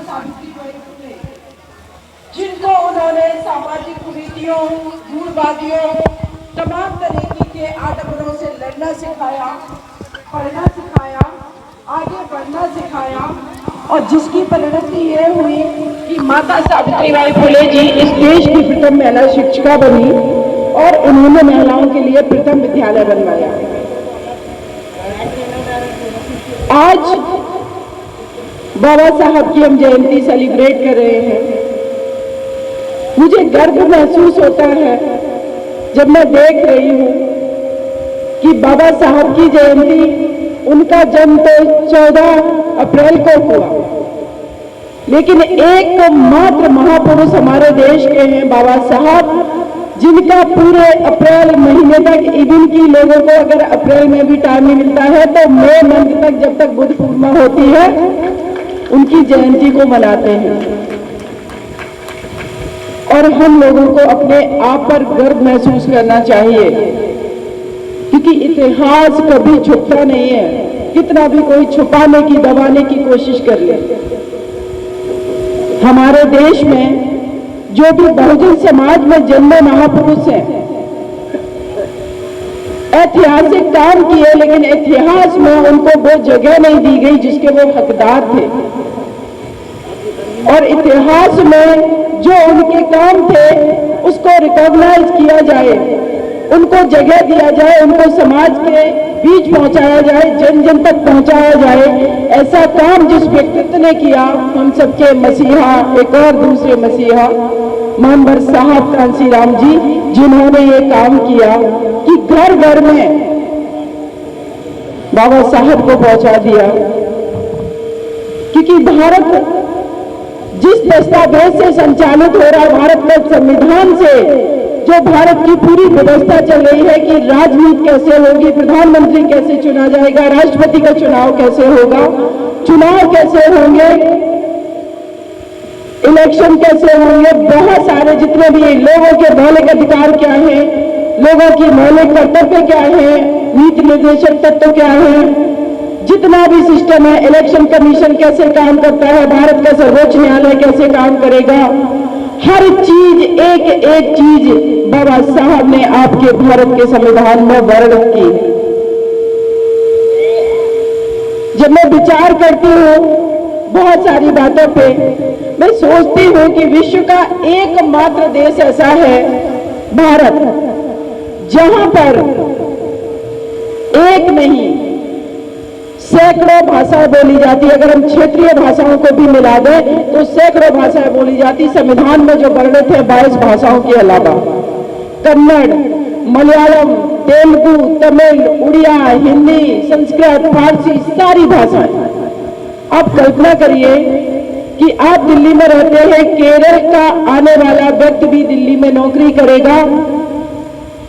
सावित्रीबाई फुले, जिनको उन्होंने सामाजिक कुरीतियों, दूरवादियों, तमाम तरीके के आडंबरों से लड़ना सिखाया, पढ़ना सिखाया, आगे बढ़ना सिखाया, और जिसकी परिणति ये हुई कि माता सावित्रीबाई फुले जी इस देश की प्रथम महिला शिक्षिका बनी और उन्होंने महिलाओं के लिए प्रथम विद्यालय बनवाया। आज बाबा साहब की हम जयंती सेलिब्रेट कर रहे हैं। मुझे गर्व महसूस होता है जब मैं देख रही हूं कि बाबा साहब की जयंती, उनका जन्म तो 14 अप्रैल को हुआ, लेकिन एक मात्र महापुरुष हमारे देश के हैं बाबा साहब, जिनका पूरे अप्रैल महीने तक, इवन की लोगों को अगर अप्रैल में भी टाइम नहीं मिलता है तो मई मंथ तक, जब तक बुद्ध पूर्णिमा होती है, उनकी जयंती को मनाते हैं। और हम लोगों को अपने आप पर गर्व महसूस करना चाहिए, क्योंकि इतिहास कभी छुपता नहीं है, कितना भी कोई छुपाने की, दबाने की कोशिश कर ले। हमारे देश में जो भी बहुजन समाज में जन्मे महापुरुष हैं, ऐतिहासिक काम किए, लेकिन इतिहास में उनको वो जगह नहीं दी गई जिसके वो हकदार थे। और इतिहास में जो उनके काम थे उसको रिकॉग्नाइज किया जाए, उनको जगह दिया जाए, उनको समाज के बीच पहुंचाया जाए, जन जन तक पहुंचाया जाए। ऐसा काम जिस व्यक्तित्व ने किया, हम सबके मसीहा, एक और दूसरे मसीहा मानवर साहब कांसीराम जी, जिन्होंने ये काम किया कि घर घर में बाबा साहब को पहुंचा दिया। क्योंकि भारत जिस दस्तावेज से संचालित हो रहा है, भारत के संविधान से जो भारत की पूरी व्यवस्था चल रही है कि राजनीति कैसे होगी, प्रधानमंत्री कैसे चुना जाएगा, राष्ट्रपति का चुनाव कैसे होगा, चुनाव कैसे होंगे, इलेक्शन कैसे होंगे, बहुत सारे जितने भी लोगों के मौलिक अधिकार क्या हैं, लोगों की मौलिक कर्तव्य क्या है, नीति निर्देशक तत्व क्या है, जितना भी सिस्टम है, इलेक्शन कमीशन कैसे काम करता है, भारत का सर्वोच्च न्यायालय कैसे काम करेगा, हर चीज, एक एक चीज बाबा साहब ने आपके भारत के संविधान में वर्णित की। जब मैं विचार करती हूँ बहुत सारी बातों पे, मैं सोचती हूँ कि विश्व का एकमात्र देश ऐसा है, भारत, जहां पर एक नहीं सैकड़ों भाषाएं बोली जाती। अगर हम क्षेत्रीय भाषाओं को भी मिला दें तो सैकड़ों भाषाएं बोली जाती। संविधान में जो वर्णित है 22 भाषाओं के अलावा कन्नड़, मलयालम, तेलुगु, तमिल, उड़िया, हिंदी, संस्कृत, फारसी, सारी भाषाएं। आप कल्पना करिए कि आप दिल्ली में रहते हैं, केरल का आने वाला व्यक्ति भी दिल्ली में नौकरी करेगा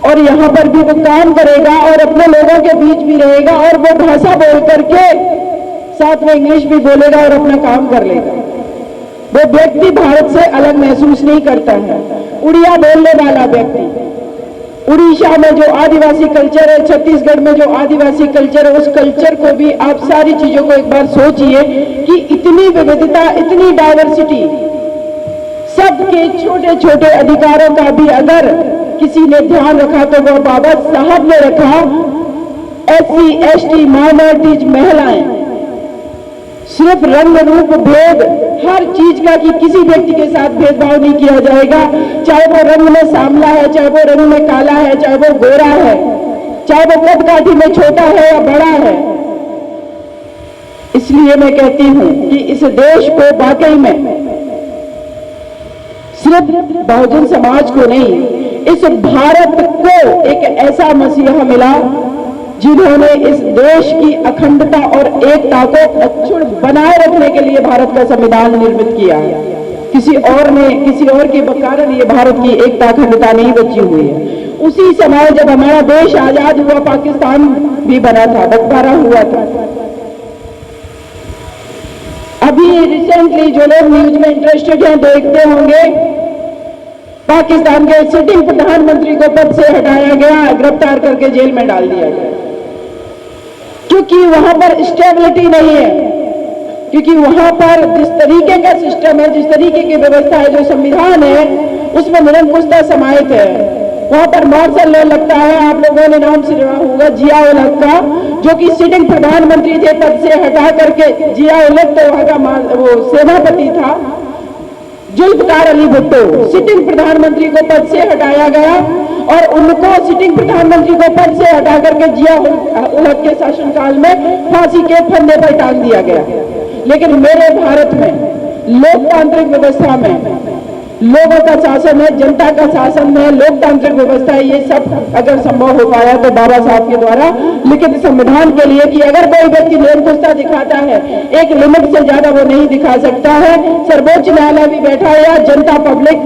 और यहां पर भी वो काम करेगा और अपने लोगों के बीच भी रहेगा और वो भाषा बोल करके साथ में इंग्लिश भी बोलेगा और अपना काम कर लेगा। वो व्यक्ति भारत से अलग महसूस नहीं करता है। उड़िया बोलने वाला व्यक्ति, उड़ीसा में जो आदिवासी कल्चर है, छत्तीसगढ़ में जो आदिवासी कल्चर है, उस कल्चर को भी आप सारी चीजों को एक बार सोचिए कि इतनी विविधता, इतनी डाइवर्सिटी, सबके छोटे छोटे अधिकारों का भी अगर किसी ने ध्यान रखा तो वो बाबा साहब ने रखा। SC, ST, माइनॉरिटीज, महिलाएं, सिर्फ रंग रूप भेद, हर चीज का कि किसी व्यक्ति के साथ भेदभाव नहीं किया जाएगा, चाहे वो रंग में सांवला है, चाहे वो रंग में काला है, चाहे वो गोरा है, चाहे वो कद काठी में छोटा है या बड़ा है। इसलिए मैं कहती हूं कि इस देश को वाकई में सिर्फ बहुजन समाज को नहीं, इस भारत को एक ऐसा मसीहा मिला जिन्होंने इस देश की अखंडता और एकता को अक्षुण्ण बनाए रखने के लिए भारत का संविधान निर्मित किया है। किसी और के कारण ये भारत की एकता अखंडता नहीं बची हुई है। उसी समय जब हमारा देश आजाद हुआ, पाकिस्तान भी बना था, बंटवारा हुआ था। अभी रिसेंटली जो लोग न्यूज में इंटरेस्टेड हैं देखते होंगे, पाकिस्तान के सिटिंग प्रधानमंत्री को पद से हटाया गया, गिरफ्तार करके जेल में डाल दिया गया, क्योंकि वहां पर स्टेबिलिटी नहीं है, क्योंकि वहां पर जिस तरीके का सिस्टम है, जिस तरीके की व्यवस्था है, जो संविधान है, उसमें निरंकुशता समाहित है। वहां पर मार्शल लॉ लगता है। आप लोगों ने नाम सुना होगा जिया उल हक का, जो कि सिटिंग प्रधानमंत्री थे, पद से हटा करके जिया उल हक तो वहां का वो सेनापति था, जुल्फकार अली भुट्टो सिटिंग प्रधानमंत्री को पद से हटाया गया और उनको सिटिंग प्रधानमंत्री को पद से हटा करके जिया उल हक के शासनकाल में फांसी के फंदे पर टांग दिया गया। लेकिन मेरे भारत में लोकतांत्रिक व्यवस्था में लोगों का शासन है, जनता का शासन है, लोकतांत्रिक व्यवस्था है। ये सब अगर संभव हो पाया तो बाबा साहब के द्वारा लिखित संविधान के लिए कि अगर कोई व्यक्ति निरंकुशता दिखाता है, एक लिमिट से ज्यादा वो नहीं दिखा सकता है। सर्वोच्च न्यायालय भी बैठा है, जनता पब्लिक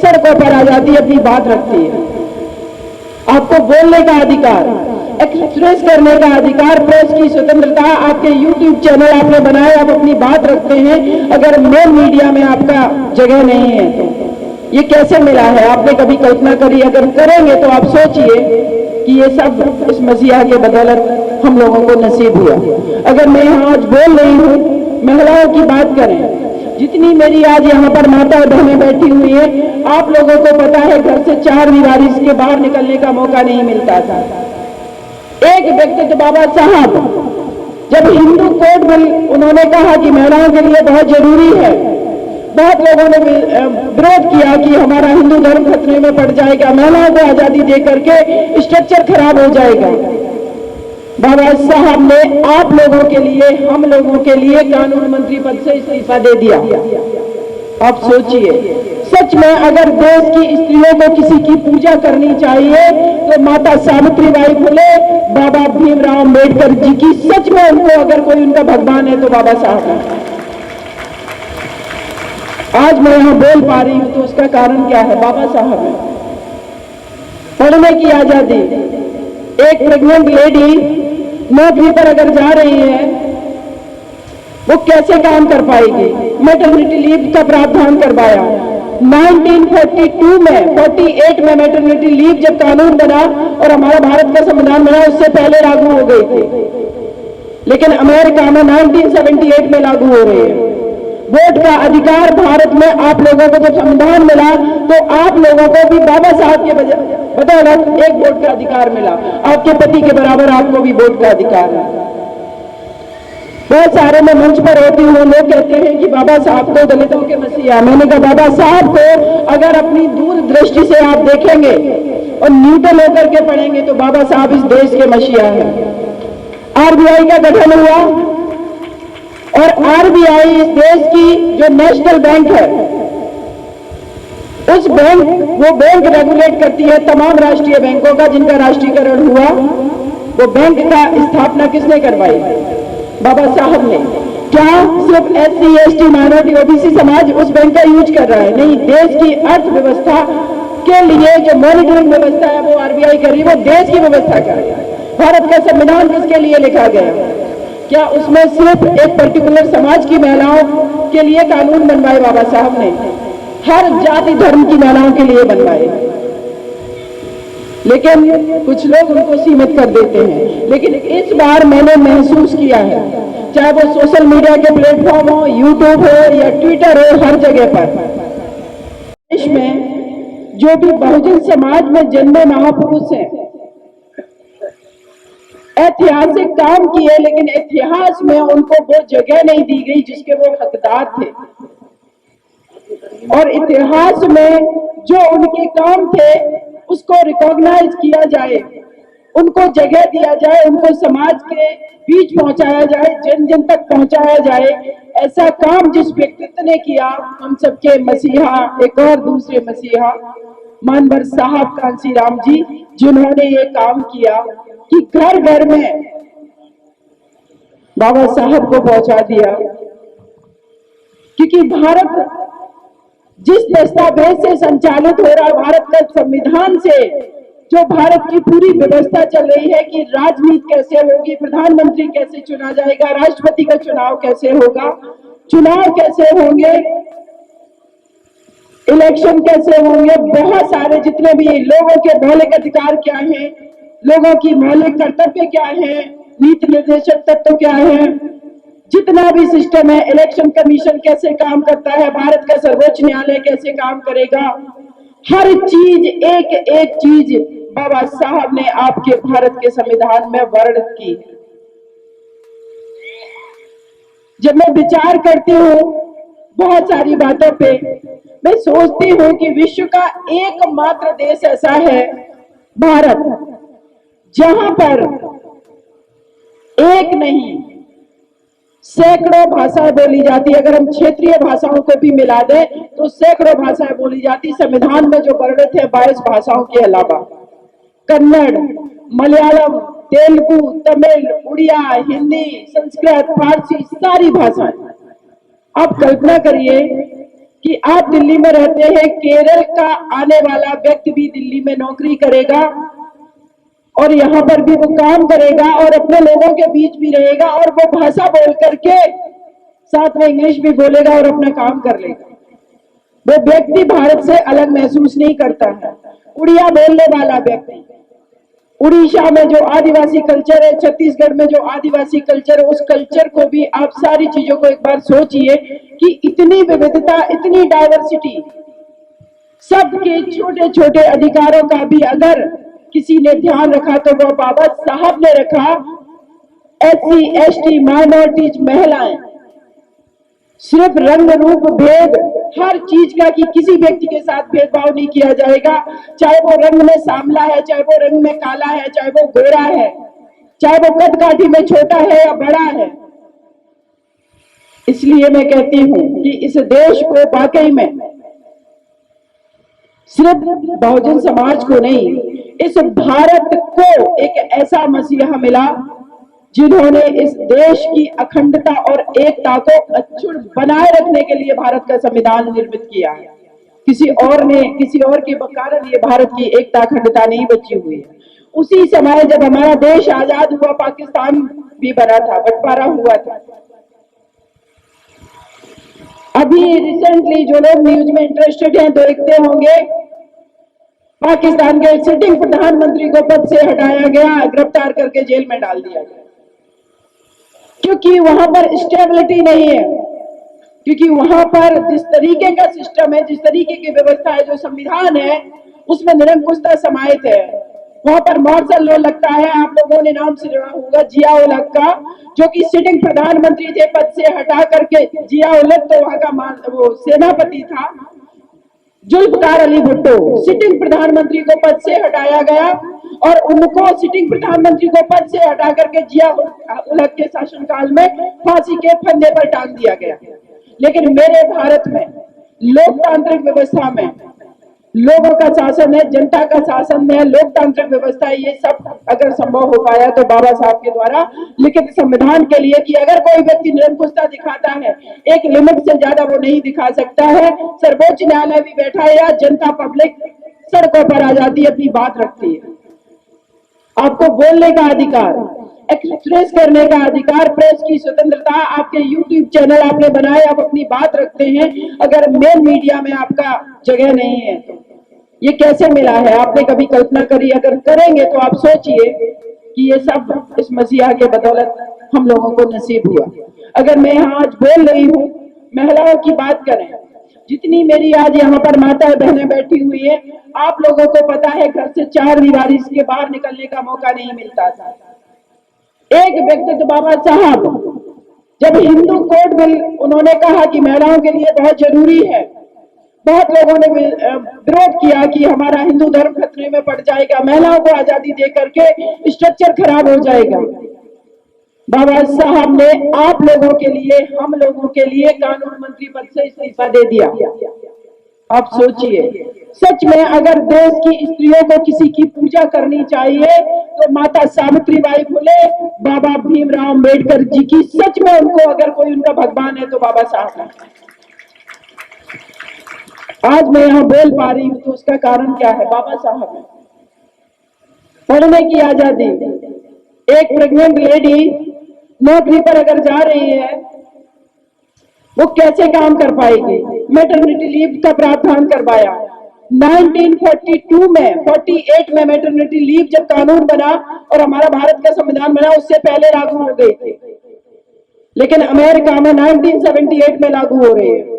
सड़कों पर आ जाती है, अपनी बात रखती है। आपको बोलने का अधिकार, एक्सप्रेस करने का अधिकार, प्रेस की स्वतंत्रता, आपके यूट्यूब चैनल आपने बनाए, आप अपनी बात रखते हैं, अगर मेन मीडिया में आपका जगह नहीं है तो ये कैसे मिला है? आपने कभी कल्पना करी? अगर करेंगे तो आप सोचिए कि ये सब इस मसीहा के बदौलत हम लोगों को नसीब हुआ। अगर मैं यहाँ आज बोल रही हूँ, महिलाओं की बात करें, जितनी मेरी आज यहाँ पर माता और बहनें बैठी हुई है, आप लोगों को पता है घर से 4 दीवारी के बाहर निकलने का मौका नहीं मिलता था। एक व्यक्ति तो बाबा साहब जब हिंदू कोड में उन्होंने कहा कि महिलाओं के लिए बहुत जरूरी है, बहुत लोगों ने विरोध किया कि हमारा हिंदू धर्म खतरे में पड़ जाएगा, महिलाओं को आजादी दे करके स्ट्रक्चर खराब हो जाएगा। बाबा साहब ने आप लोगों के लिए, हम लोगों के लिए कानून मंत्री पद से इस्तीफा दे दिया। आप सोचिए, सच में अगर देश की स्त्रियों को किसी की पूजा करनी चाहिए तो माता सावित्रीबाई फुले, बाबा भीमराव अम्बेडकर जी की, सच में उनको अगर कोई उनका भगवान है तो बाबा साहब है। आज मैं यहां बोल पा रही हूं तो उसका कारण क्या है? बाबा साहब है। पढ़ने की आजादी, एक प्रेग्नेंट लेडी नौकरी पर अगर जा रही है वो कैसे काम कर पाएगी? मैटरनिटी लीव का प्रावधान करवाया 1942 में, 48 में मैटरनिटी लीव जब कानून बना और हमारा भारत का संविधान बना, उससे पहले लागू हो गई थी, लेकिन अमेरिका में 1978 में लागू हो रही है। वोट का अधिकार भारत में आप लोगों को जब संविधान मिला तो आप लोगों को भी बाबा साहब के बदौलत एक वोट का अधिकार मिला। आपके पति के बराबर आपको भी वोट का अधिकार है। बहुत सारे मैं मंच पर होती हूँ, लोग कहते हैं कि बाबा साहब तो दलितों के मसीहा। मैंने कहा बाबा साहब को अगर अपनी दूरदृष्टि से आप देखेंगे और न्यूट्रल होकर के पढ़ेंगे तो बाबा साहब इस देश के मसीहा हैं। आरबीआई का गठन हुआ और आरबीआई इस देश की जो नेशनल बैंक है, उस बैंक, वो बैंक रेगुलेट करती है तमाम राष्ट्रीय बैंकों का जिनका राष्ट्रीयकरण हुआ। वो बैंक का स्थापना किसने करवाई? बाबा साहब ने। क्या सिर्फ SC ST माइनॉरिटी ओबीसी समाज उस बैंक का यूज कर रहा है? नहीं, देश की अर्थव्यवस्था के लिए जो मॉनिटरिंग व्यवस्था है वो आरबीआई कर रही है, वो देश की व्यवस्था कर रही है। भारत का संविधान किसके लिए लिखा गया? क्या उसमें सिर्फ एक पर्टिकुलर समाज की महिलाओं के लिए कानून बनवाए बाबा साहब ने? हर जाति धर्म की महिलाओं के लिए बनवाए, लेकिन कुछ लोग उनको सीमित कर देते हैं। लेकिन इस बार मैंने महसूस किया है, चाहे वो सोशल मीडिया के प्लेटफॉर्म हो, यूट्यूब हो या ट्विटर हो, हर जगह पर देश में जो भी बहुजन समाज में जन्मे महापुरुष हैं, ऐतिहासिक काम किए, लेकिन इतिहास में उनको वो जगह नहीं दी गई जिसके वो हकदार थे। और इतिहास में जो उनके काम थे उसको रिकॉग्नाइज किया जाए, उनको जगह दिया जाए, उनको समाज के बीच पहुंचाया जाए, जन जन तक पहुंचाया जाए। ऐसा काम जिस व्यक्तित्व ने किया, हम सबके मसीहा, एक और दूसरे मसीहा मानवर साहब कांसी राम जी, जिन्होंने ये काम किया कि घर घर में बाबा साहब को पहुंचा दिया। क्योंकि भारत जिस दस्तावेज से संचालित हो रहा है, भारत का संविधान से जो भारत की पूरी व्यवस्था चल रही है कि राजनीति कैसे होगी, प्रधानमंत्री कैसे चुना जाएगा, राष्ट्रपति का चुनाव कैसे होगा, चुनाव कैसे होंगे, इलेक्शन कैसे होंगे, बहुत सारे जितने भी लोगों के मौलिक अधिकार क्या हैं, लोगों की मौलिक कर्तव्य क्या है, नीति निर्देशक तत्व क्या है, जितना भी सिस्टम है, इलेक्शन कमीशन कैसे काम करता है, भारत का सर्वोच्च न्यायालय कैसे काम करेगा, हर चीज एक एक चीज बाबा साहब ने आपके भारत के संविधान में वर्णित की। जब मैं विचार करती हूँ बहुत सारी बातों पे, मैं सोचती हूँ कि विश्व का एकमात्र देश ऐसा है भारत, जहां पर एक नहीं सैकड़ों भाषाएं बोली जाती है। अगर हम क्षेत्रीय भाषाओं को भी मिला दें तो सैकड़ों भाषाएं बोली जाती। संविधान में जो वर्णित है 22 भाषाओं के अलावा कन्नड़, मलयालम, तेलुगु, तमिल, उड़िया, हिंदी, संस्कृत, फारसी, सारी भाषाएं। आप कल्पना करिए कि आप दिल्ली में रहते हैं, केरल का आने वाला व्यक्ति भी दिल्ली में नौकरी करेगा और यहाँ पर भी वो काम करेगा और अपने लोगों के बीच भी रहेगा और वो भाषा बोल करके साथ में इंग्लिश भी बोलेगा और अपना काम कर लेगा। वो व्यक्ति भारत से अलग महसूस नहीं करता है। उड़िया बोलने वाला व्यक्ति, उड़ीसा में जो आदिवासी कल्चर है, छत्तीसगढ़ में जो आदिवासी कल्चर है, उस कल्चर को भी आप सारी चीजों को एक बार सोचिए कि इतनी विविधता, इतनी डाइवर्सिटी, सबके छोटे छोटे अधिकारों का भी अगर किसी ने ध्यान रखा तो वो बाबा साहब ने रखा। SC, ST, माइनॉरिटीज, महिलाएं, सिर्फ रंग रूप भेद हर चीज का कि किसी व्यक्ति के साथ भेदभाव नहीं किया जाएगा, चाहे वो रंग में सांवला है, चाहे वो रंग में काला है, चाहे वो गोरा है, चाहे वो कद काठी में छोटा है या बड़ा है। इसलिए मैं कहती हूं कि इस देश को वाकई में सिर्फ बहुजन समाज को नहीं, इस भारत को एक ऐसा मसीहा मिला जिन्होंने इस देश की अखंडता और एकता को अक्षुण्ण बनाए रखने के लिए भारत का संविधान निर्मित किया है। किसी और के कारण ये भारत की एकता अखंडता नहीं बची हुई है। उसी समय जब हमारा देश आजाद हुआ, पाकिस्तान भी बना था, बंटवारा हुआ था। अभी रिसेंटली जो लोग न्यूज में इंटरेस्टेड हैं देखते होंगे, पाकिस्तान के सिटिंग प्रधानमंत्री को पद से हटाया गया, गिरफ्तार करके जेल में डाल दिया गया, क्योंकि वहां पर स्टेबिलिटी नहीं है, क्योंकि वहां पर जिस तरीके का सिस्टम है, जिस तरीके की व्यवस्था है, जो संविधान है, उसमें निरंकुशता समाहित है। वहां पर मार्शल लॉ लगता है। आप लोगों ने नाम सुना होगा जिया उल हक का, जो कि सिटिंग प्रधानमंत्री थे, पद से हटा करके जिया उल हक तो वहां का वो सेनापति था, जुल्फकार अली भुट्टो, सिटिंग प्रधानमंत्री को पद से हटाया गया और उनको सिटिंग प्रधानमंत्री को पद से हटा करके जिया उल हक के शासनकाल में फांसी के फंदे पर टांग दिया गया। लेकिन मेरे भारत में लोकतांत्रिक व्यवस्था में लोगों का शासन है, जनता का शासन है, लोकतांत्रिक व्यवस्था है। ये सब अगर संभव हो पाया तो बाबा साहब के द्वारा लिखित संविधान के लिए कि अगर कोई व्यक्ति निरंकुशता दिखाता है, एक लिमिट से ज्यादा वो नहीं दिखा सकता है। सर्वोच्च न्यायालय भी बैठा है या जनता पब्लिक सड़कों पर आ जाती है, अपनी बात रखती है। आपको बोलने का अधिकार, एक्सप्रेस करने का अधिकार, प्रेस की स्वतंत्रता, आपके यूट्यूब चैनल आपने बनाए, आप अपनी बात रखते हैं, अगर मेन मीडिया में आपका जगह नहीं है तो ये कैसे मिला है? आपने कभी कल्पना करी? अगर करेंगे तो आप सोचिए कि ये सब इस मसीहा के बदौलत हम लोगों को नसीब हुआ। अगर मैं यहाँ आज बोल रही हूँ, महिलाओं की बात करें, जितनी मेरी आज यहाँ पर माताएं बहनें बैठी हुई है, आप लोगों को पता है घर से 4 दीवारी के बाहर निकलने का मौका नहीं मिलता था। एक व्यक्तित्व बाबा साहब, जब हिंदू कोड बिल उन्होंने कहा कि महिलाओं के लिए बहुत जरूरी है, बहुत लोगों ने विरोध किया कि हमारा हिंदू धर्म खतरे में पड़ जाएगा, महिलाओं को आजादी दे करके स्ट्रक्चर खराब हो जाएगा। बाबा साहब ने आप लोगों के लिए, हम लोगों के लिए कानून मंत्री पद से इस्तीफा दे दिया। आप सोचिए, सच में अगर देश की स्त्रियों को किसी की पूजा करनी चाहिए तो माता सावित्रीबाई फुले, बाबा भीमराव अम्बेडकर जी की, सच में उनको अगर कोई उनका भगवान है तो बाबा साहब है। आज मैं यहाँ बोल पा रही हूँ तो उसका कारण क्या है? बाबा साहब है। पढ़ने की आजादी, एक प्रेग्नेंट लेडी नौकरी पर अगर जा रही है वो कैसे काम कर पाएगी? मैटरनिटी लीव का प्रावधान करवाया 1942 में, 48 में मैटरनिटी लीव जब कानून बना और हमारा भारत का संविधान बना, उससे पहले लागू हो गई थी। लेकिन अमेरिका में 1978 में लागू हो रही है।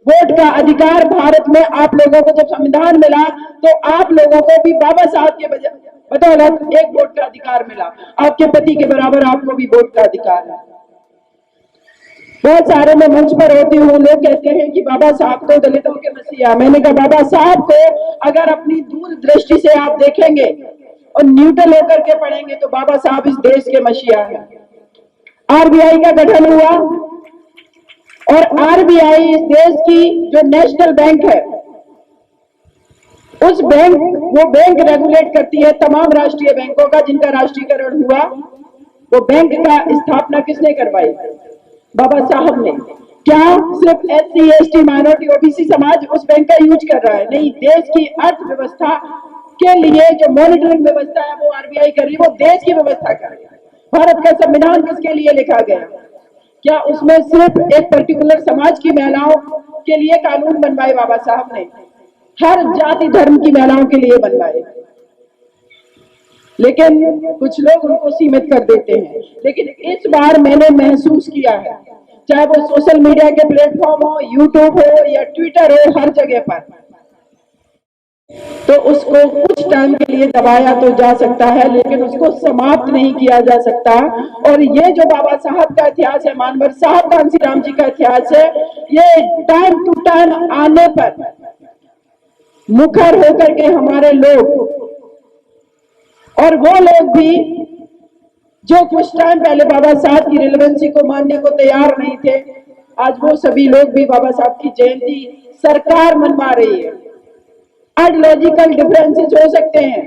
वोट का अधिकार भारत में आप लोगों को जब संविधान मिला तो आप लोगों को भी बाबा साहब के बदौलत एक वोट का अधिकार मिला। आपके पति के बराबर आपको भी वोट का अधिकार है। बहुत सारे मैं मंच पर होती हूँ, लोग कहते हैं कि बाबा साहब तो दलितों के मसीहा। मैंने कहा बाबा साहब को अगर अपनी दूरदृष्टि से आप देखेंगे और न्यूट्रल होकर के पढ़ेंगे तो बाबा साहब इस देश के मसीहा हैं। आरबीआई का गठन हुआ और आरबीआई इस देश की जो नेशनल बैंक है, वो बैंक रेगुलेट करती है तमाम राष्ट्रीय बैंकों का जिनका राष्ट्रीयकरण हुआ। वो बैंक का स्थापना किसने करवाई? बाबा साहब ने। क्या सिर्फ SC ST माइनॉरिटी OBC समाज उस बैंक का यूज कर रहा है? नहीं, देश की अर्थव्यवस्था के लिए जो मॉनिटरिंग व्यवस्था है वो आरबीआई कर रही है, वो देश की व्यवस्था कर रही है। भारत का संविधान किसके लिए लिखा गया? क्या उसमें सिर्फ एक पर्टिकुलर समाज की महिलाओं के लिए कानून बनवाए बाबा साहब ने? हर जाति धर्म की महिलाओं के लिए बनवाए, लेकिन कुछ लोग उनको सीमित कर देते हैं। लेकिन इस बार मैंने महसूस किया है, चाहे वो सोशल मीडिया के प्लेटफॉर्म हो, यूट्यूब हो या ट्विटर हो, हर जगह पर तो उसको कुछ टाइम के लिए दबाया तो जा सकता है, लेकिन उसको समाप्त नहीं किया जा सकता। और ये जो बाबा साहब का इतिहास है, मानवर साहब कांसीराम जी का इतिहास है, ये टाइम टू टाइम आने पर मुखर होकर के हमारे लोग और वो लोग भी जो कुछ टाइम पहले बाबा साहब की रिलेवेंसी को मानने को तैयार नहीं थे, आज वो सभी लोग भी बाबा साहब की जयंती सरकार मनवा रही है। आइडियोलॉजिकल डिफरेंसेस हो सकते हैं,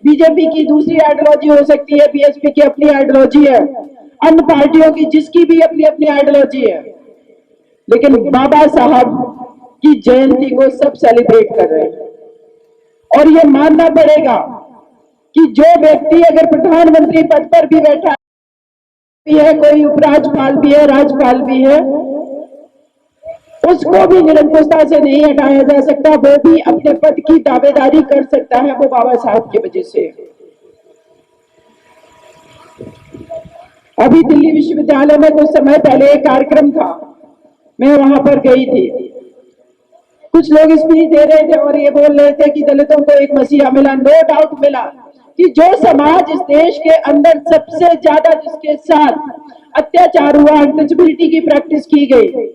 बीजेपी की दूसरी आइडियोलॉजी हो सकती है, बीएसपी की अपनी आइडियोलॉजी है, अन्य पार्टियों की जिसकी भी अपनी अपनी आइडियोलॉजी है, लेकिन बाबा साहब की जयंती को सब सेलिब्रेट कर रहे हैं। और ये मानना पड़ेगा कि जो व्यक्ति अगर प्रधानमंत्री पद पर भी बैठा है, कोई उपराज्यपाल भी है, राज्यपाल भी है, उसको भी निरंकुशता से नहीं हटाया जा सकता। वो भी अपने पद की दावेदारी कर सकता है, वो बाबा साहब की वजह से। अभी दिल्ली विश्वविद्यालय में कुछ समय पहले एक कार्यक्रम था, मैं वहां पर गई थी। कुछ लोग स्पीच दे रहे थे और ये बोल रहे थे कि दलितों को एक मसीहा मिला। नो डाउट मिला कि जो समाज इस देश के अंदर सबसे ज्यादा जिसके साथ अत्याचार हुआ, अनटचेबिलिटी की प्रैक्टिस की गई,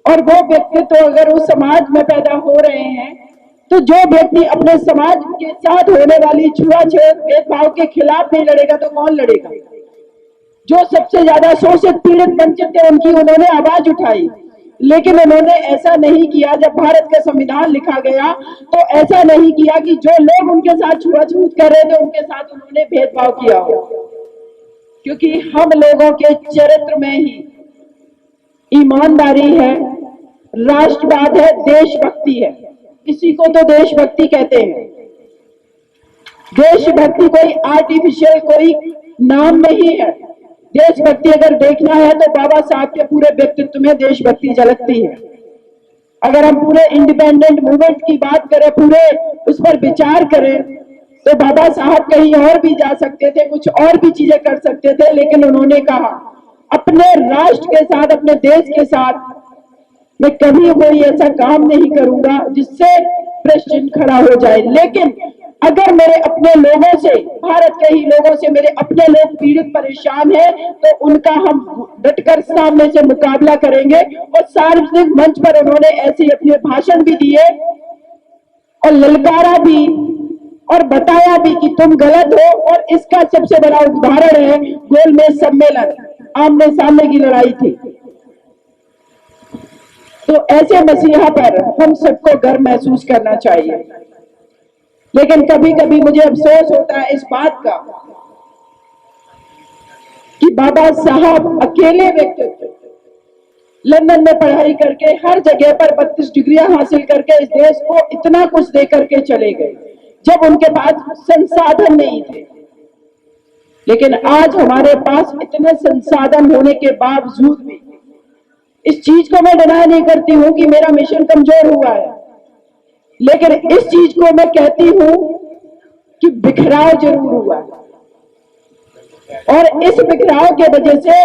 और वो व्यक्ति तो अगर उस समाज में पैदा हो रहे हैं, तो जो व्यक्ति अपने समाज के साथ होने वाली छुआछूत भेदभाव के खिलाफ नहीं लड़ेगा तो कौन लड़ेगा? जो सबसे ज्यादा शोषित पीड़ित वंचित थे उनकी उन्होंने आवाज उठाई, लेकिन उन्होंने ऐसा नहीं किया। जब भारत का संविधान लिखा गया तो ऐसा नहीं किया कि जो लोग उनके साथ छुआछूत कर रहे थे उनके साथ उन्होंने भेदभाव किया हो, क्योंकि हम लोगों के चरित्र में ही ईमानदारी है, राष्ट्रवाद है, देशभक्ति है। इसी को तो देशभक्ति कहते हैं। देशभक्ति कोई आर्टिफिशियल कोई नाम नहीं है। देशभक्ति अगर देखना है तो बाबा साहब के पूरे व्यक्तित्व में देशभक्ति झलकती है। अगर हम पूरे इंडिपेंडेंट मूवमेंट की बात करें, पूरे उस पर विचार करें, तो बाबा साहब कहीं और भी जा सकते थे, कुछ और भी चीजें कर सकते थे, लेकिन उन्होंने कहा अपने राष्ट्र के साथ, अपने देश के साथ मैं कभी कोई ऐसा काम नहीं करूंगा जिससे प्रश्न खड़ा हो जाए। लेकिन अगर मेरे अपने लोगों से, भारत के ही लोगों से, मेरे अपने लोग पीड़ित परेशान हैं, तो उनका हम डटकर सामने से मुकाबला करेंगे। और सार्वजनिक मंच पर उन्होंने ऐसे अपने भाषण भी दिए और ललकारा भी और बताया भी कि तुम गलत हो। और इसका सबसे बड़ा उदाहरण है गोलमेज सम्मेलन, आमने सामने की लड़ाई थी। तो ऐसे मसीहा पर हम सबको गर्व महसूस करना चाहिए। लेकिन कभी कभी मुझे अफसोस होता है इस बात का कि बाबा साहब अकेले व्यक्तित्व, लंदन में पढ़ाई करके हर जगह पर 32 डिग्रियां हासिल करके इस देश को इतना कुछ दे करके चले गए जब उनके पास संसाधन नहीं थे। लेकिन आज हमारे पास इतने संसाधन होने के बावजूद भी इस चीज को मैं डिनाई नहीं करती हूं कि मेरा मिशन कमजोर हुआ है, लेकिन इस चीज को मैं कहती हूं कि बिखराव जरूर हुआ है। और इस बिखराव के वजह से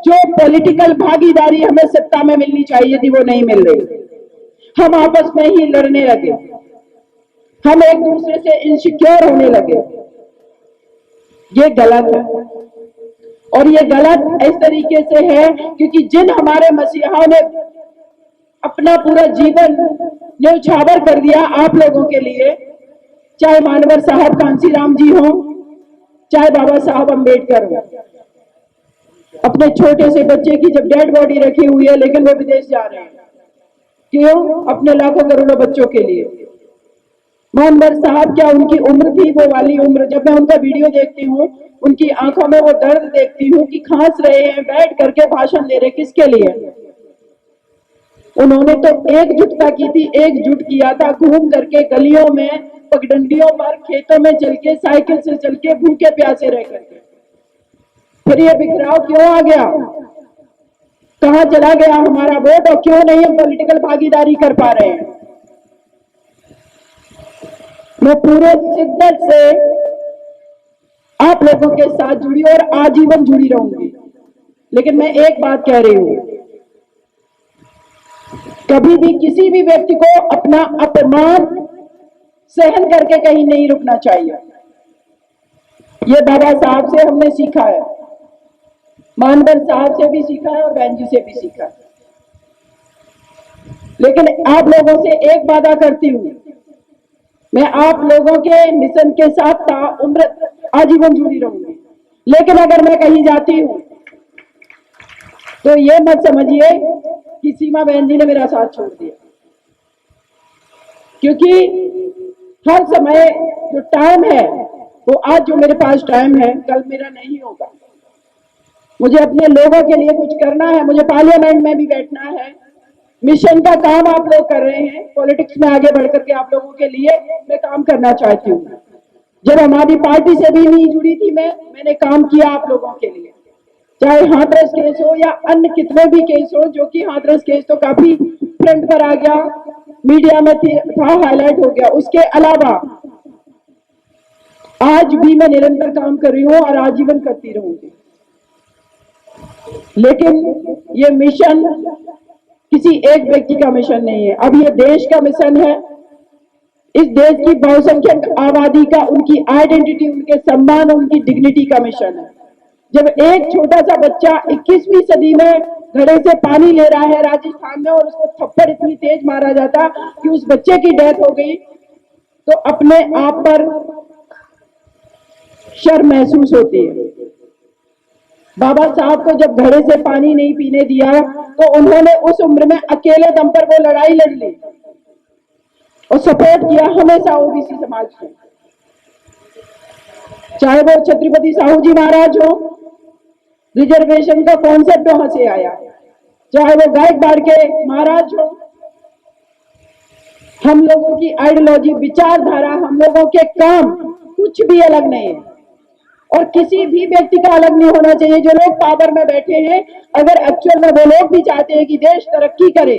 जो पॉलिटिकल भागीदारी हमें सत्ता में मिलनी चाहिए थी वो नहीं मिल रही। हम आपस में ही लड़ने लगे, हम एक दूसरे से इनसिक्योर होने लगे। ये गलत है और ये गलत इस तरीके से है क्योंकि जिन हमारे मसीहाओं ने अपना पूरा जीवन न्यौछावर कर दिया आप लोगों के लिए, चाहे मानवर साहब कांसीराम जी हो, चाहे बाबा साहब अंबेडकर हो, अपने छोटे से बच्चे की जब डेड बॉडी रखी हुई है लेकिन वो विदेश जा रहे हैं, क्यों? अपने लाखों करोड़ों बच्चों के लिए। मानवर साहब क्या उनकी उम्र थी वो वाली उम्र? जब मैं उनका वीडियो देखती हूँ, उनकी आंखों में वो दर्द देखती हूँ कि खांस रहे हैं, बैठ करके भाषण दे रहे, किसके लिए? उन्होंने तो एकजुटता की थी, एकजुट किया था, घूम करके गलियों में, पगडंडियों पर, खेतों में चल के, साइकिल से चल के, भूखे प्यासे रह करके। फिर ये बिखराव क्यों आ गया? कहां चला गया हमारा वोट और क्यों नहीं हम पॉलिटिकल भागीदारी कर पा रहे हैं? मैं पूरे शिद्दत से आप लोगों के साथ जुड़ी और आजीवन जुड़ी रहूंगी, लेकिन मैं एक बात कह रही हूं, कभी भी किसी भी व्यक्ति को अपना अपमान सहन करके कहीं नहीं रुकना चाहिए। ये बाबा साहब से हमने सीखा है, मानवर साहब से भी सीखा है और बहन जी से भी सीखा है। लेकिन आप लोगों से एक वादा करती हूं, मैं आप लोगों के मिशन के साथ ताउम्र आजीवन जुड़ी रहूंगी। लेकिन अगर मैं कहीं जाती हूं तो ये मत समझिए कि सीमा बहन जी ने मेरा साथ छोड़ दिया, क्योंकि हर समय जो टाइम है वो आज जो मेरे पास टाइम है कल मेरा नहीं होगा। मुझे अपने लोगों के लिए कुछ करना है, मुझे पार्लियामेंट में भी बैठना है। मिशन का काम आप लोग कर रहे हैं, पॉलिटिक्स में आगे बढ़कर के आप लोगों के लिए मैं काम करना चाहती हूँ। जब हमारी पार्टी से भी नहीं जुड़ी थी मैंने काम किया आप लोगों के लिए, चाहे हाथरस केस हो या अन्य कितने भी केस हो, जो कि हाथरस केस तो काफी फ्रंट पर आ गया, मीडिया में था, हाईलाइट हो गया। उसके अलावा आज भी मैं निरंतर काम कर रही हूँ और आजीवन करती रहूंगी। लेकिन ये मिशन किसी एक व्यक्ति का मिशन नहीं है, अब ये देश का मिशन है। इस देश की बहुसंख्यक आबादी का, उनकी आइडेंटिटी, उनके सम्मान, उनकी डिग्निटी का मिशन है। जब एक छोटा सा बच्चा 21वीं सदी में घड़े से पानी ले रहा है राजस्थान में और उसको थप्पड़ इतनी तेज मारा जाता कि उस बच्चे की डेथ हो गई, तो अपने आप पर शर्म महसूस होती है। बाबा साहब को जब घड़े से पानी नहीं पीने दिया तो उन्होंने उस उम्र में अकेले दम पर वो लड़ाई लड़ ली और सपोर्ट किया हमेशा ओबीसी समाज को, चाहे वो छत्रपति साहू जी महाराज हो, रिजर्वेशन का कॉन्सेप्ट वहां से आया, चाहे वो गायकवाड़ के महाराज हो। हम लोगों की आइडियोलॉजी, विचारधारा, हम लोगों के काम कुछ भी अलग नहीं है और किसी भी व्यक्ति का अलग नहीं होना चाहिए। जो लोग पावर में बैठे हैं, अगर एक्चुअल में वो लोग भी चाहते हैं कि देश तरक्की करे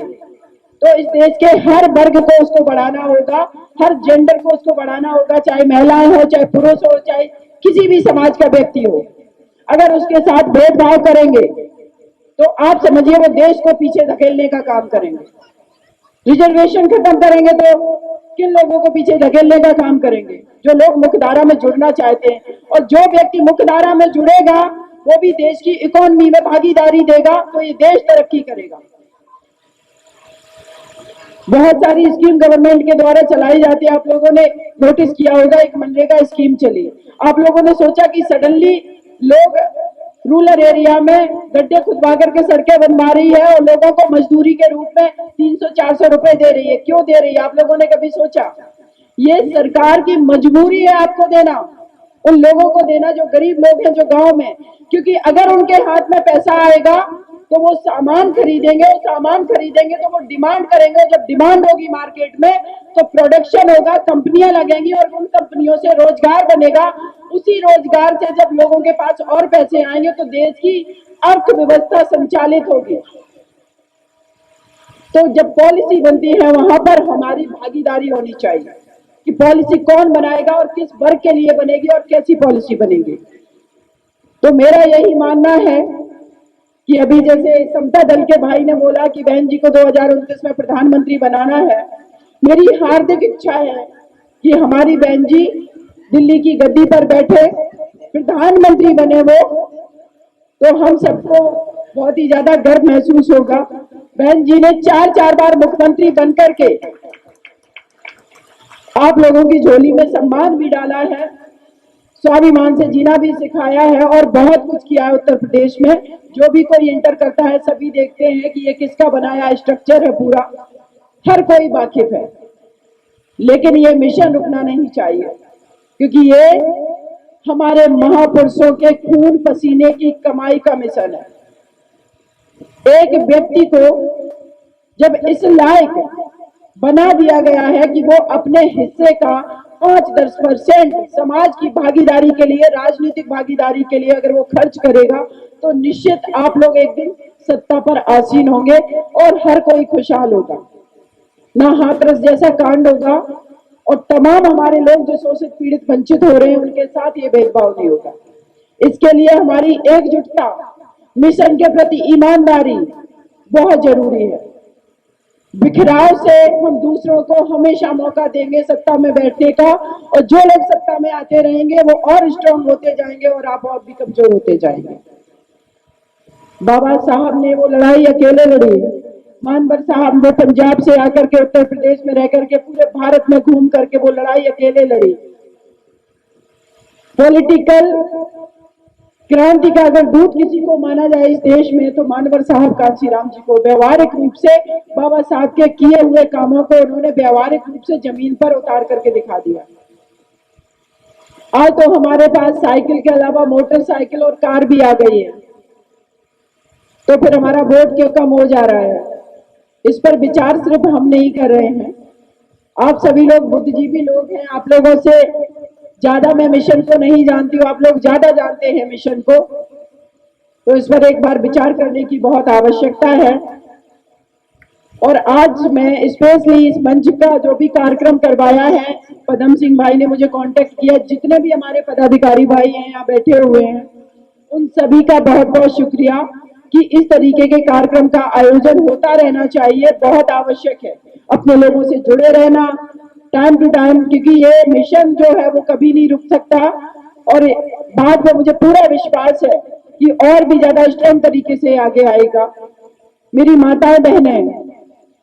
तो इस देश के हर वर्ग को उसको बढ़ाना होगा, हर जेंडर को उसको बढ़ाना होगा, चाहे महिलाएं हो, चाहे पुरुष हो, चाहे किसी भी समाज का व्यक्ति हो। अगर उसके साथ भेदभाव करेंगे तो आप समझिए वो देश को पीछे धकेलने का काम करेंगे। रिजर्वेशन खत्म करेंगे तो किन लोगों को पीछे धकेलने का काम करेंगे? जो लोग मुख्यधारा में जुड़ना चाहते हैं। और जो व्यक्ति मुख्यधारा में जुड़ेगा वो भी देश की इकोनॉमी में भागीदारी देगा तो ये देश तरक्की करेगा। बहुत सारी स्कीम गवर्नमेंट के द्वारा चलाई जाती है, आप लोगों ने नोटिस किया होगा। एक मनरेगा स्कीम चली, आप लोगों ने सोचा कि सडनली लोग रूरल एरिया में गड्ढे खुदवा करके सड़कें बनवा रही है और लोगों को मजदूरी के रूप में 300-400 रुपए दे रही है। क्यों दे रही है? आप लोगों ने कभी सोचा? ये सरकार की मजबूरी है आपको देना, उन लोगों को देना जो गरीब लोग हैं, जो गांव में। क्योंकि अगर उनके हाथ में पैसा आएगा तो वो सामान खरीदेंगे, और सामान खरीदेंगे तो वो डिमांड करेंगे। जब डिमांड होगी मार्केट में तो प्रोडक्शन होगा, कंपनियां लगेंगी और उन कंपनियों से रोजगार बनेगा। उसी रोजगार से जब लोगों के पास और पैसे आएंगे तो देश की अर्थव्यवस्था संचालित होगी। तो जब पॉलिसी बनती है वहां पर हमारी भागीदारी होनी चाहिए कि पॉलिसी कौन बनाएगा और किस वर्ग के लिए बनेगी और कैसी पॉलिसी बनेगी। तो मेरा यही मानना है कि अभी जैसे समता दल के भाई ने बोला कि बहन जी को 2029 में प्रधानमंत्री बनाना है। मेरी हार्दिक इच्छा है कि हमारी बहन जी दिल्ली की गद्दी पर बैठे, प्रधानमंत्री बने वो, तो हम सबको बहुत ही ज्यादा गर्व महसूस होगा। बहन जी ने चार चार बार मुख्यमंत्री बनकर के आप लोगों की झोली में सम्मान भी डाला है, स्वाभिमान से जीना भी सिखाया है और बहुत कुछ किया है उत्तर प्रदेश में। जो भी कोई इंटर करता है सभी देखते हैं कि ये किसका बनाया स्ट्रक्चर है पूरा, हर कोई वाकिफ है। लेकिन ये मिशन रुकना नहीं चाहिए, क्योंकि ये हमारे महापुरुषों के खून पसीने की कमाई का मिशन है। एक व्यक्ति को जब इस लायक बना दिया गया है कि वो अपने हिस्से का 5-10% समाज की भागीदारी के लिए, राजनीतिक भागीदारी के लिए अगर वो खर्च करेगा, तो निश्चित आप लोग एक दिन सत्ता पर आसीन होंगे और हर कोई खुशहाल होगा, ना हाथरस जैसा कांड होगा और तमाम हमारे लोग जो शोषित पीड़ित वंचित हो रहे हैं उनके साथ ये भेदभाव नहीं होगा। इसके लिए हमारी एकजुटता, मिशन के प्रति ईमानदारी बहुत जरूरी है। बिखराव से हम दूसरों को हमेशा मौका देंगे सत्ता में बैठने का, और जो लोग सत्ता में आते रहेंगे वो और स्ट्रांग होते जाएंगे और आप और भी कमजोर होते जाएंगे। बाबा साहब ने वो लड़ाई अकेले लड़ी। मानवर साहब वो पंजाब से आकर के उत्तर प्रदेश में रह करके पूरे भारत में घूम करके वो लड़ाई अकेले लड़ी। पॉलिटिकल क्रांति का अगर दूत किसी को माना जाए इस देश में तो मानवर साहब कांशीराम जी को। व्यवहारिक रूप से बाबा साहब के किए हुए कामों को उन्होंने व्यवहारिक रूप से जमीन पर उतार करके दिखा दिया। आज तो हमारे पास साइकिल के अलावा मोटरसाइकिल और कार भी आ गई है, तो फिर हमारा वोट क्यों कम हो जा रहा है? इस पर विचार सिर्फ हम नहीं कर रहे हैं, आप सभी लोग बुद्धिजीवी लोग हैं। आप लोगों से ज्यादा मैं मिशन को नहीं जानती हूँ, आप लोग ज्यादा जानते हैं मिशन को, तो इस पर एक बार विचार करने की बहुत आवश्यकता है। और आज मैं स्पेशली इस मंच का जो भी कार्यक्रम करवाया है, पदम सिंह भाई ने मुझे कांटेक्ट किया, जितने भी हमारे पदाधिकारी भाई हैं यहाँ बैठे हुए हैं, उन सभी का बहुत बहुत शुक्रिया कि इस तरीके के कार्यक्रम का आयोजन होता रहना चाहिए, बहुत आवश्यक है अपने लोगों से जुड़े रहना टाइम टू टाइम, क्योंकि ये मिशन जो है वो कभी नहीं रुक सकता। और बाद में मुझे पूरा विश्वास है कि और भी ज्यादा स्ट्रांग तरीके से आगे आएगा। मेरी माताएं बहनें,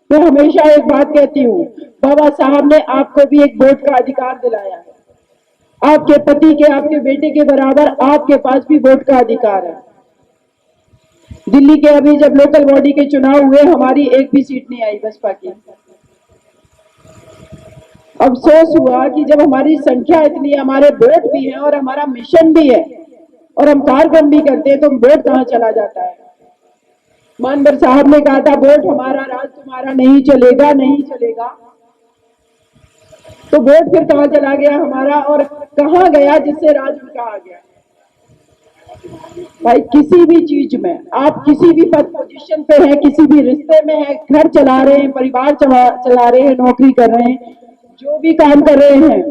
मैं हमेशा एक बात कहती हूँ, बाबा साहब ने आपको भी एक वोट का अधिकार दिलाया है। आपके पति के, आपके बेटे के बराबर आपके पास भी वोट का अधिकार है। दिल्ली के अभी जब लोकल बॉडी के चुनाव हुए, हमारी एक भी सीट नहीं आई बसपा की। अफसोस हुआ कि जब हमारी संख्या इतनी है, हमारे वोट भी है और हमारा मिशन भी है और हम कार्यक्रम भी करते हैं, तो वोट कहां चला जाता है? मानवर साहब ने कहा था वोट हमारा, राज तुम्हारा, नहीं चलेगा नहीं चलेगा। तो वोट फिर कहां चला गया हमारा और कहां गया जिससे राज उनका आ गया? भाई किसी भी चीज में आप किसी भी पद पोजीशन पे हैं, किसी भी रिश्ते में हैं, घर चला रहे हैं, परिवार चला रहे हैं, नौकरी कर रहे हैं, जो भी काम कर रहे हैं,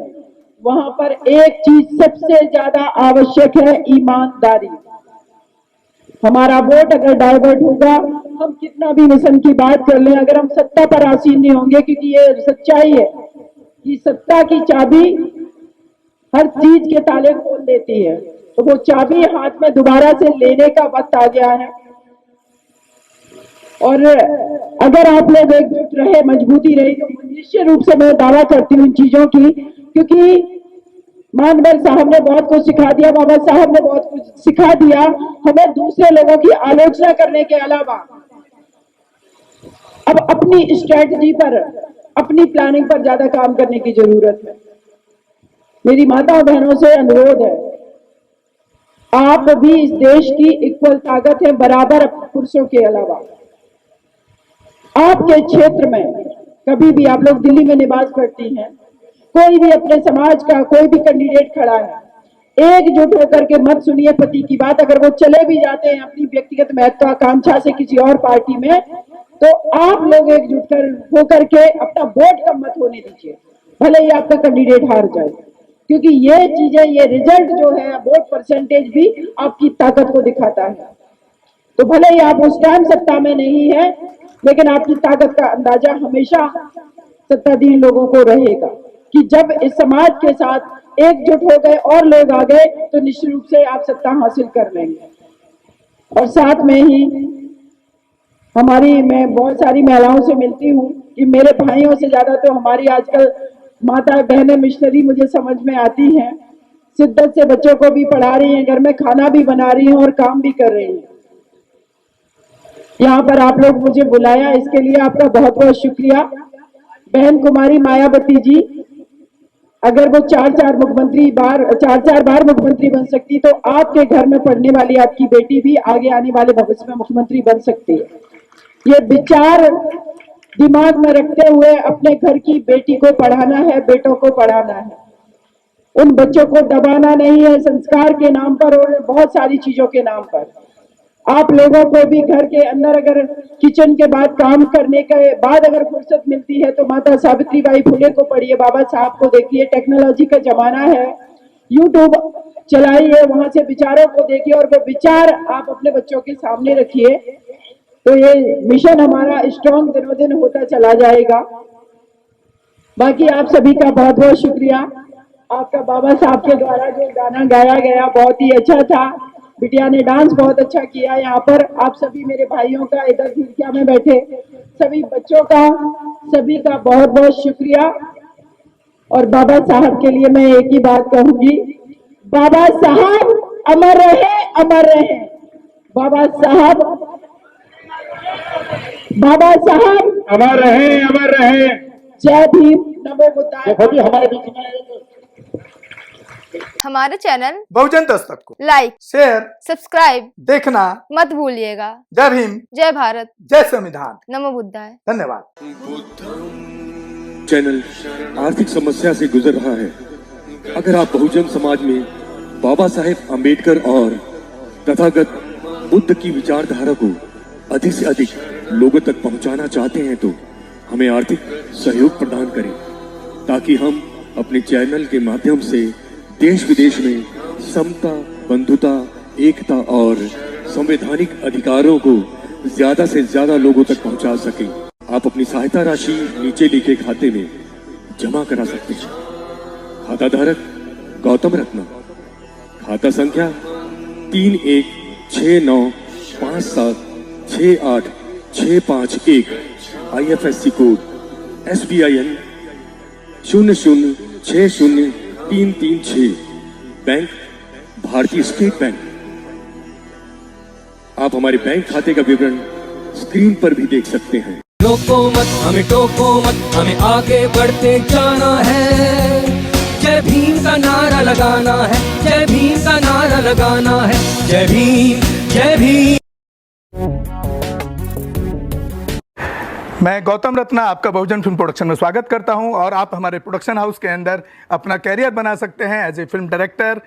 वहां पर एक चीज सबसे ज्यादा आवश्यक है, ईमानदारी। हमारा वोट अगर डाइवर्ट होगा, हम कितना भी मिशन की बात कर लें, अगर हम सत्ता पर आसीन नहीं होंगे, क्योंकि ये सच्चाई है कि सत्ता की चाबी हर चीज के ताले खोल देती है, तो वो चाबी हाथ में दोबारा से लेने का वक्त आ गया है। और अगर आप लोग एकजुट रहे, मजबूती रही, तो निश्चित रूप से मैं दावा करती हूँ इन चीजों की, क्योंकि मानवर साहब ने बहुत कुछ सिखा दिया, बाबा साहब ने बहुत कुछ सिखा दिया। हमें दूसरे लोगों की आलोचना करने के अलावा अब अपनी स्ट्रेटजी पर, अपनी प्लानिंग पर ज्यादा काम करने की जरूरत है। मेरी माताओं बहनों से अनुरोध है, आप भी इस देश की इक्वल ताकत है, बराबर पुरुषों के अलावा। आपके क्षेत्र में कभी भी, आप लोग दिल्ली में निवास करती हैं, कोई भी अपने समाज का कोई भी कैंडिडेट खड़ा है, एकजुट होकर के मत सुनिए पति की बात। अगर वो चले भी जाते हैं अपनी व्यक्तिगत महत्वाकांक्षा से किसी और पार्टी में, तो आप लोग एकजुट होकर के अपना वोट कम मत होने दीजिए, भले ही आपका कैंडिडेट हार जाए, क्योंकि ये चीजें, ये रिजल्ट जो है, वोट परसेंटेज भी आपकी ताकत को दिखाता है। तो भले ही आप उस टाइम सत्ता में नहीं है, लेकिन आपकी ताकत का अंदाजा हमेशा सत्ताधीन लोगों को रहेगा कि जब इस समाज के साथ एकजुट हो गए और लोग आ गए तो निश्चित रूप से आप सत्ता हासिल कर लेंगे। और साथ में ही मैं बहुत सारी महिलाओं से मिलती हूँ कि मेरे भाइयों से ज्यादा तो हमारी आजकल माता बहनें मिशनरी मुझे समझ में आती हैं, शिद्दत से बच्चों को भी पढ़ा रही हैं, घर में खाना भी बना रही हैं और काम भी कर रही हैं। यहाँ पर आप लोग मुझे बुलाया, इसके लिए आपका बहुत बहुत शुक्रिया। बहन कुमारी मायावती जी, अगर वो चार चार बार मुख्यमंत्री बन सकती तो आपके घर में पढ़ने वाली आपकी बेटी भी आगे आने वाले भविष्य में मुख्यमंत्री बन सकती है। ये विचार दिमाग में रखते हुए अपने घर की बेटी को पढ़ाना है, बेटों को पढ़ाना है, उन बच्चों को दबाना नहीं है संस्कार के नाम पर और बहुत सारी चीजों के नाम पर। आप लोगों को भी घर के अंदर अगर किचन के बाद काम करने के बाद अगर फुर्सत मिलती है तो माता सावित्रीबाई फुले को पढ़िए, बाबा साहब को देखिए, टेक्नोलॉजी का जमाना है, यूट्यूब चलाइए, वहां से विचारों को देखिए और वो विचार आप अपने बच्चों के सामने रखिए, तो ये मिशन हमारा स्ट्रांग दिनों दिन होता चला जाएगा। बाकी आप सभी का बहुत बहुत शुक्रिया। आपका बाबा साहब के द्वारा जो गाना गाया गया बहुत ही अच्छा था, बिटिया ने डांस बहुत अच्छा किया। यहाँ पर आप सभी मेरे भाइयों का, इधर खिड़किया में बैठे सभी बच्चों का, सभी का बहुत बहुत शुक्रिया। और बाबा साहब के लिए मैं एक ही बात कहूंगी, बाबा साहब अमर रहे, अमर रहे। बाबा साहब अमर रहे, अमर रहे। जय भीम, नमो बुद्धाय। हमारे बीच में हमारे चैनल बहुजन दस्तक को लाइक, शेयर, सब्सक्राइब देखना मत भूलिएगा। जय भीम, जय भारत, जय संविधान, नमो बुद्धाय। धन्यवाद। चैनल आर्थिक समस्या से गुजर रहा है। अगर आप बहुजन समाज में बाबा साहेब अम्बेडकर और तथागत बुद्ध की विचारधारा को अधिक से अधिक लोगों तक पहुंचाना चाहते हैं तो हमें आर्थिक सहयोग प्रदान करें, ताकि हम अपने चैनल के माध्यम से देश विदेश में समता, बंधुता, एकता और संवैधानिक अधिकारों को ज्यादा से ज्यादा लोगों तक पहुंचा सकें। आप अपनी सहायता राशि नीचे लिखे खाते में जमा करा सकते हैं। खाता धारक गौतम रत्ना, खाता संख्या 3169576865 IFSC कोड SBIN 0060336, बैंक भारतीय स्टेट बैंक। आप हमारे बैंक खाते का विवरण स्क्रीन पर भी देख सकते हैं। रोको मत, हमें टोको मत, हमें आगे बढ़ते जाना है। जय भीम का नारा लगाना है, जय भीम का नारा लगाना है। जय भीम, जय भीम। मैं गौतम रत्ना आपका बहुजन फिल्म प्रोडक्शन में स्वागत करता हूं और आप हमारे प्रोडक्शन हाउस के अंदर अपना कैरियर बना सकते हैं as a film director,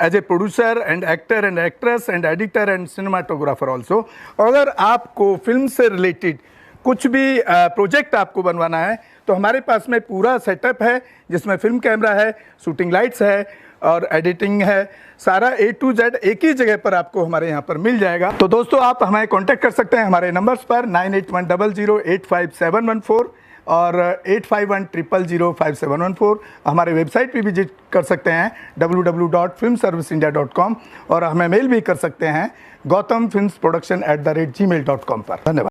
as a producer and actor and actress and editor and cinematographer also. अगर आपको फिल्म से रिलेटेड कुछ भी प्रोजेक्ट आपको बनवाना है तो हमारे पास में पूरा सेटअप है, जिसमें फिल्म कैमरा है, शूटिंग लाइट्स है और एडिटिंग है। सारा A to Z एक ही जगह पर आपको हमारे यहाँ पर मिल जाएगा। तो दोस्तों आप हमें कांटेक्ट कर सकते हैं हमारे नंबर्स पर 9810085714 और 8510005714। हमारे वेबसाइट पे विजिट कर सकते हैं www.filmserviceindia.com और हमें मेल भी कर सकते हैं gautamfilmsproduction@gmail.com पर। धन्यवाद।